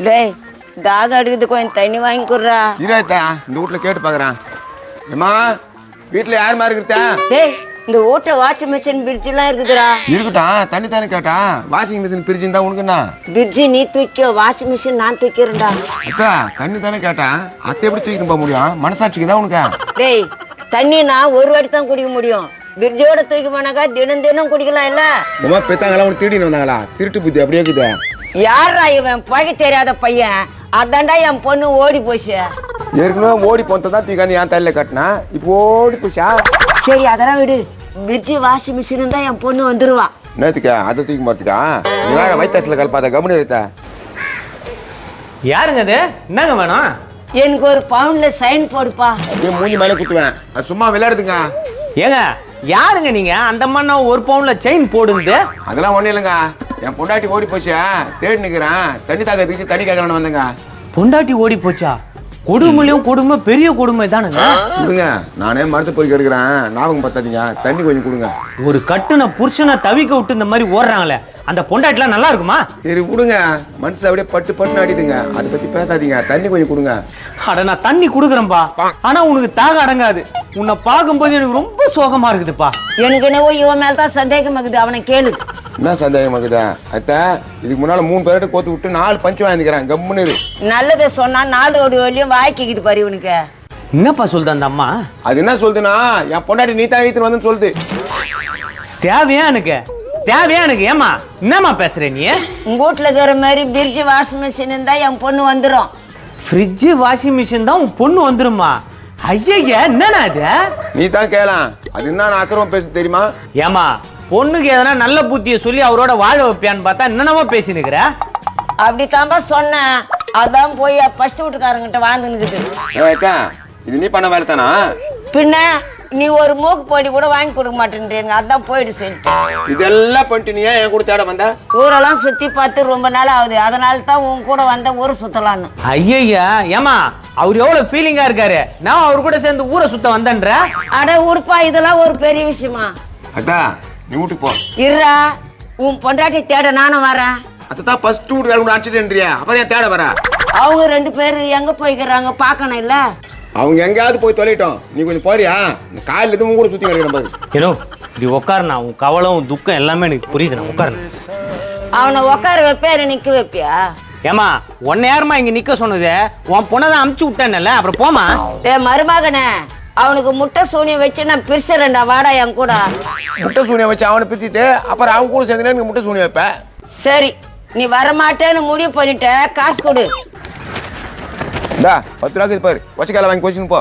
டேய் தாக அடிக்குது கொஞ்சம் தண்ணி வாங்கி கொடுறா. இருத்தா இந்த வீட்டுல கேட்டு பாக்குறேன். ஏமா வீட்டுல யாருமா இருக்கிறதா? டேய் இந்த ஓட்ட வாஷிங் மிஷின் பிரிட்ஜ் எல்லாம் இருக்குதுடா. இருக்கட்டும் தண்ணி தானே கேட்டா. வாஷிங் மிஷின் பிரிட்ஜ் இருந்தா உனக்குண்ணா? பிரிட்ஜ் நீ தூக்கி வாஷிங் மிஷின் நான் தூக்கிறேன்டா. அத்தா தண்ணி தானே கேட்டா. அத்தை எப்படி தூக்கிட்டு போக முடியும்? மனசாட்சிக்கு தான் உனக்கு. டேய் தண்ணி நான் ஒரு வாட்டி தான் குடிக்க முடியும். பிரிட்ஜோட தூக்கி போனாக்கா தினம் தினம் குடிக்கலாம் இல்ல. உமா பெத்தாங்களா உனக்கு திருடின்னு வந்தாங்களா? திருட்டு புத்தி அப்படியே இருக்குது. யாரா இவன் பகை தெரியாத பையன்? அதான்டா என் பொண்ணு ஓடி போச்சு. ஏற்கனவே ஓடி போனதான் தூக்காந்து என் தலையில கட்டினா இப்போ ஓடி போச்சா? சரி அதெல்லாம் விடு. பிரிட்ஜ் வாஷிங் மிஷின் தான் என் பொண்ணு வந்துருவா. நேத்துக்கா அதை தூக்கி போறதுக்கா? நீ வேற வயிற்றாச்சுல கலப்பாத கவனி இருத்த. யாருங்க அது? என்னங்க வேணும்? எனக்கு ஒரு பவுன்ல சைன் போடுப்பா. அப்படியே மூஞ்சி மேலே குத்துவேன். அது சும்மா விளையாடுதுங்க. ஏங்க யாருங்க நீங்க? அந்த மண்ணா ஒரு பவுன்ல செயின் போடுங்க. அதெல்லாம் ஒண்ணும் இல்லைங்க. என் பொண்டாட்டி ஓடி போச்சு, தேடி நிக்கிறேன். தண்ணி தாக்கத்துக்கு தண்ணி கேட்கலான்னு வந்தேங்க. பொண்டாட்டி ஓடி போச்சா? கொடுமையிலும் கொடுமை, பெரிய கொடுமை தானுங்க. கொடுங்க, நானே மரத்து போய் கெடுக்கிறேன். ஞாபகம் பத்தாதீங்க, தண்ணி கொஞ்சம் கொடுங்க. ஒரு கட்டுன புருஷனை தவிக்க விட்டு இந்த மாதிரி ஓடுறாங்களே, அந்த பொண்டாட்டிலாம் நல்லா இருக்குமா? சரி கொடுங்க. மனசு அப்படியே பட்டு பட்டு அடிதுங்க. அதை பத்தி பேசாதீங்க, தண்ணி கொஞ்சம் கொடுங்க. அட நான் தண்ணி குடுக்குறேன்பா, ஆனா உனக்கு தாக அடங்காது. உன்னை பார்க்கும்போது எனக்கு ரொம்ப சோகமா இருக்குதுப்பா. எனக்கு என்னவோ இவன் மேல்தான் சந்தேகம் இருக்குது. அவனை கேளு. என்ன சந்தேகம் இருக்குதா? அத்த இதுக்கு முன்னால 3 பேர்கிட்ட கோத்து விட்டு 4 பஞ்சு வாங்கிக்கிறேன். கம்முன்னு இரு. நல்லதை சொன்னா 4 ரோடு வழியும் வாய்க்கிக்குது பாரு இவனுக்கு. என்னப்பா சொல்லுது அந்த அம்மா? அது என்ன சொல்லுதுன்னா, என் பொண்டாட்டி நீ தான் வீட்டுல வந்து சொல்லுது. தேவையா எனக்கு? தேவையா எனக்கு? ஏமா என்னம்மா பேசுற நீ? உங்க வீட்டுல இருக்கிற மாதிரி பிரிட்ஜ் வாஷிங் மிஷின் இருந்தா என் பொண்ணு வந்துரும். ஃப்ரிட்ஜ் வாஷிங் மிஷின் தான் உன் பொண்ணு வந்துருமா? ஐயா என்னன்னா அது? நீ தான் கேளாம். அது என்ன அக்கிரமம் பேச தெரியுமா? ஏமா பொண்ணுக்கு எதனா நல்ல புத்திய சொல்லி அவரோட வாழ வைப்பியான்னு பார்த்தா என்னென்னவோ பேசினுக்கிற. அப்படித்தான்பா சொன்னேன். அதான் போய் ஃபர்ஸ்ட் வீட்டுக்காரங்கிட்ட வாழ்ந்துனுக்குது. இது நீ பண்ண வேலை தானா? பின்ன நீ ஒரு மூக்கு போடி கூட வாங்கி கொடுக்க மாட்டேன்றீங்க. அதான் போயிடு சொல்லிட்டு. இதெல்லாம் பண்ணிட்டு நீ ஏன் கூட தேட வந்த? ஊரெல்லாம் சுத்தி பார்த்து ரொம்ப நாள் ஆகுது. அதனால தான் உன் கூட வந்த ஊரை சுத்தலான்னு. ஐயா ஏமா அவர் எவ்வளவு ஃபீலிங்கா இருக்காரு. நான் அவர் கூட சேர்ந்து ஊரை சுத்த வந்தேன்ற. அட உடுப்பா, இதெல்லாம் ஒரு பெரிய விஷயமா? அத்தா நீ வீட்டுக்கு போ. இருடா, உன் பொண்டாட்டி தேட நானும் வரேன். அதான் ஃபர்ஸ்ட் வீட்டுக்காரங்க அடிச்சுட்டேன்றியா? அப்புறம் ஏன் தேட வர? அவங்க 2 பேரும் எங்க போய்க்கிறாங்க பாக்கணும் இல்ல? அவங்க எங்கேயாவது போய் தொலைட்டோம். நீ கொஞ்சம் போறியா? காலையில இருந்து கூட சுத்தி கிடைக்கிற பாரு. ஏனோ இப்படி உட்காருண்ணா. உன் கவலம் துக்கம் எல்லாமே எனக்கு புரியுதுண்ணா. உட்காருண்ணா. அவனை உட்கார வைப்பேரு நிக்க வைப்பியா? ஏமா உன்ன யாருமா இங்க நிக்க சொன்னது? உன் பொண்ணதான் அமுச்சு விட்டேன்ல, அப்புறம் போமா. மருமகனே, அவனுக்கு முட்டை சூனியம் வச்சு நான் பிரிச்சுறேன்டா. வாடா என் கூட. முட்டை சூனியம் வச்சு அவனை பிரிச்சுட்டு அப்புறம் அவங்க கூட சேர்ந்து எனக்கு முட்டை சூனியம் வைப்ப. சரி, நீ வரமாட்டேன்னு முடிவு பண்ணிட்ட. காசு கொடு. 10 ரூபாய்க்கு பாரு. ஒச்சக்கால வாங்கி கோச்சின்னு போ.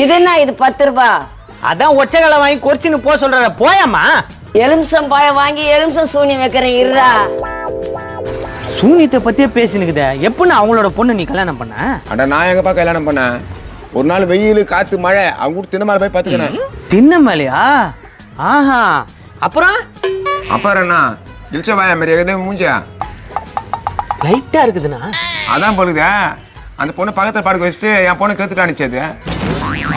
இது என்ன? இது 10 ரூபாய். அதான் ஒச்சகளை வாங்கி கொச்சின்னு போ சொல்ற. போயாமா? எலுமிச்சம் பாயம் வாங்கி எலுமிச்சம் சூனியம் வைக்கிறேன். இருடா. சூனியத்தை பத்தியே பேசினுக்குத. எப்படின்னு அவங்களோட பொண்ணு நீ கல்யாணம் பண்ண? அட நான் எங்கப்பா கல்யாணம் பண்ணேன்? ஒரு நாள் வெயில் காத்து மழை அவங்க கூட திண்ணமால போய் பாத்துக்கிறேன். தின்ன மேலையா? ஆஹா. அப்புறம் என்ன இல்ச்ச வாயா மாதிரி மூஞ்சா லைட்டா இருக்குதுண்ணா. அதான் போலுதே. அந்த பொண்ணு பக்கத்துல படுக்க வச்சுட்டு என் பொண்ணு கத்துட்டு அனுப்பிச்சது.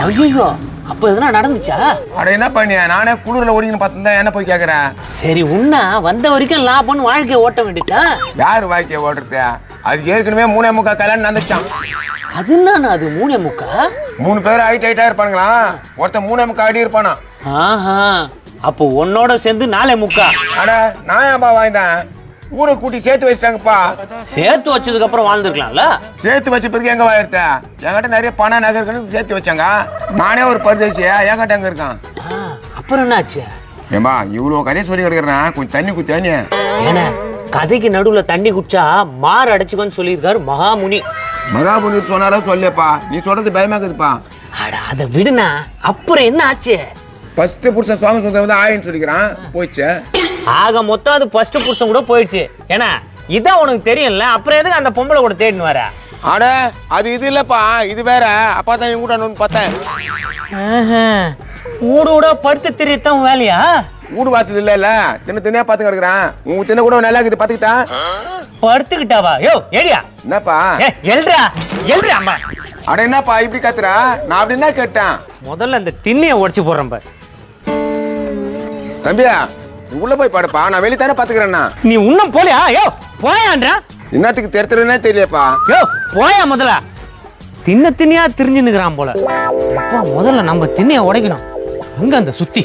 ஐயோ, அப்ப எதுனா நடந்துச்சா? அட என்ன பண்ணியா? நானே குளிர்ல ஓடிங்கன்னு பார்த்துருந்தா என்ன போய் கேக்குறேன்? சரி, உன்ன வந்த வரைக்கும் லா பண்ணு வாழ்க்கைய ஓட்ட வேண்டியதா? யாரு வாழ்க்கைய ஓடுறது? அது ஏற்கனவே 3.25 கல்யாணம் நடந்துச்சான். அது என்ன? அது 3.25? 3 பேர் ஹைட்டா இருப்பானுங்களா? ஒருத்தன் 3.25 அடி இருப்பானா? ஆஹா, அப்போ உன்னோட சேர்ந்து 4.25. அட நான் ஏன்பா வாய்ந்தேன்? ஊரை கூட்டி சேர்த்து வச்சுட்டாங்கப்பா. சேர்த்து வச்சதுக்கு அப்புறம் வாழ்ந்துருக்கலாம்ல? சேர்த்து வச்ச பிறகு எங்க வாயிருத்த? என்கிட்ட நிறைய பணம் நகை இருக்குன்னு சேர்த்து வச்சாங்க. நானே ஒரு பரிதேசியா என்கிட்ட எங்க இருக்கான். அப்புறம் என்னாச்சு? ஏம்பா இவ்வளவு கதையை சொல்லி கிடக்குறேன். கொஞ்சம் தண்ணி குத்தானே. ஏன்னா கதைக்கு நடுவுல தண்ணி குடிச்சா மாறு அடைச்சுக்கோன்னு சொல்லியிருக்காரு மகாமுனி. மகாமுனி சொன்னாலும் சொல்லியப்பா. நீ சொல்றது பயமாக்குதுப்பா. அட அதை விடுனா. அப்புறம் என்ன ஆச்சு? ஃபர்ஸ்ட் புருஷன் சோமசுந்தரம் வந்து ஆயின்னு சொல்லிக்கிறான். போயிடுச்சு. ஆக மொத்தம் அது ஃபர்ஸ்ட் புருஷன் கூட போயிடுச்சு. ஏன்னா இதான் உனக்கு தெரியும்ல, அப்புறம் எதுக்கு அந்த பொம்பளை கூட தேடின்னு வர? அட அது இது இல்லப்பா, இது வேற. அப்பா தான் இவங்க கூட வந்து பார்த்தேன். ஊடு ஊட படுத்து தெரியத்தான் வேலையா? வீடு வாசல் இல்ல தின்ன பாத்து கிடக்குறான். உங்க தின்ன கூட நல்லா இருக்குது பாத்துக்கிட்டா. படுத்துக்கிட்டாவா? யோ ஏடியா. என்னப்பா? எல்றா எல்றா அம்மா. அட என்னப்பா இப்படி கத்துறா? நான் அப்படி என்ன கேட்டேன்? முதல்ல அந்த திண்ணைய உடைச்சு போடுறேன் பாரு. தம்பியா உள்ள போய் பாடுப்பா. நான் வெளியே தானே பாத்துக்கிறேன்னா. நீ இன்னும் போலியா? யோ போயான்றா. என்னத்துக்கு தெருத்துறதுனே தெரியலப்பா. யோ போயா முதல்ல. திண்ணையா திரிஞ்சு நிக்கிறான் போல. அப்பா முதல்ல நம்ம திண்ணைய உடைக்கணும். அங்க அந்த சுத்தி